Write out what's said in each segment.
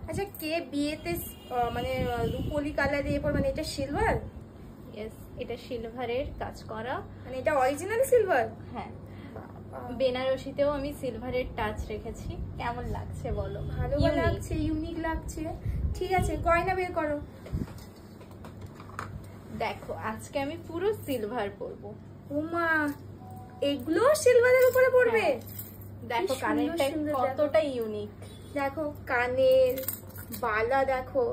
আচ্ছা, কে বিয়েতে মানে রুপোলি কালারে এরপর, মানে এটা সিলভার? ইয়েস, এটা সিলভারের কাজ করা, মানে এটা অরিজিনাল সিলভার? হ্যাঁ। বেনারসিতেও আমি সিলভারের টাচ রেখেছি। কেমন লাগছে বলো? ভালো লাগছে, ইউনিক লাগছে। ঠিক আছে, গয়না বের করো। দেখো আজকে আমি পুরো সিলভার পরবো। ওমা, এগুলো সিলভারের উপরে পড়বে? দেখো কানেরটা কতটা ইউনিক। দেখো কানের বালা, দেখো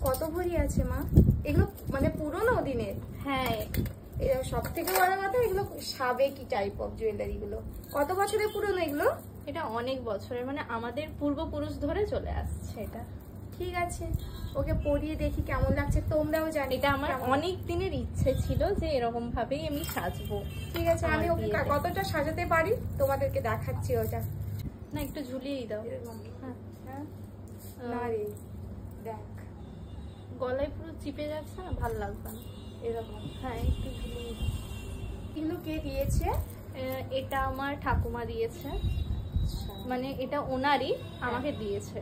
কত ভরি আছে মা। এগুলো মানে পুরোনো দিনের? হ্যাঁ, সব থেকে বড় কথা, এগুলো সাবেকি টাইপ অফ জুয়েলারি গুলো। কত বছরের পুরনো এগুলো? এটা অনেক বছরের, মানে আমাদের পূর্বপুরুষ ধরে চলে আসছে এটা। ঠিক আছে, ওকে পরিয়ে দেখি কেমন লাগছে। তোমরাও জানি, এটা আমার অনেক দিনের ইচ্ছে ছিল যে এরকম ভাবেই আমি সাজবো। ঠিক আছে, আমি ওকে কতটা সাজাতে পারি তোমাদেরকে দেখাচ্ছি। ওটা না, একটু ঝুলিয়েই দাও। হ্যাঁ, না রে, দেখ গলায় পুরো চিপে যাচ্ছে না, ভালো লাগবে না এরকম। হ্যাঁ, একটু ঝুলিয়ে। এগুলো কে দিয়েছে? এটা আমার ঠাকুমা দিয়েছে, মানে এটা ওনারই আমাকে দিয়েছে।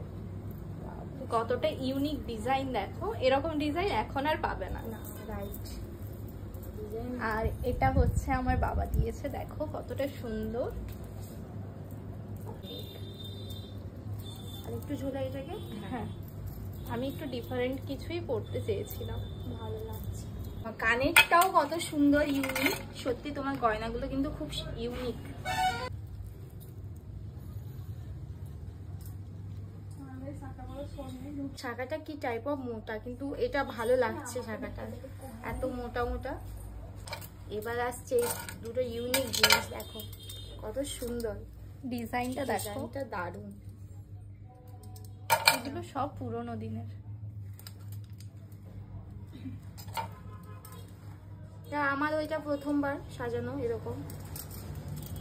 কতটা ইউনিক ডিজাইন দেখো, এরকম ডিজাইন এখন আর পাবে না। রাইট। আর এটা হচ্ছে আমার বাবা দিয়েছে, দেখো কতটা সুন্দর। আর একটু ঝোলা এটাকে। হ্যাঁ, আমি একটু ডিফারেন্ট কিছুই পড়তে চেয়েছিলাম। ভালো লাগছে। কানেরটাও কত সুন্দর, ইউনিক। সত্যি তোমার গয়নাগুলো কিন্তু খুব ইউনিক। শাখাটা কি টাইপ অফ মোটা, কিন্তু এটা ভালো লাগছে শাখাটা, এত মোটা মোটা। এবার আসছে দুটো ইউনিক জিনিস, দেখো কত সুন্দর ডিজাইনটা, দেখো ডিজাইনটা দারুণ। এগুলো সব পুরোনো দিনের। আমার ওইটা প্রথমবার সাজানো এরকম,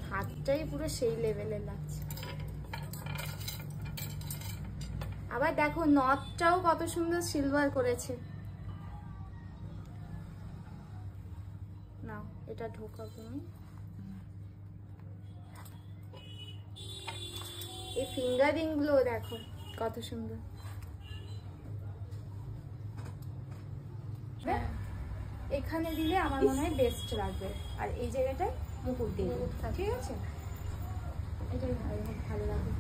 হাতটাই পুরো সেই লেভেলের লাগছে। আবার দেখো নথটাও কত সুন্দর সিলভার করেছে। না, এটা ঢোকাবো আমি। এই ফিঙ্গারিং গুলো দেখো কত সুন্দর। এখানে দিলে আমার মনে হয় বেস্ট লাগবে, আর এই জায়গাটায় মুকুট দিয়ে, ঠিক আছে? এটাই ভালো লাগবে।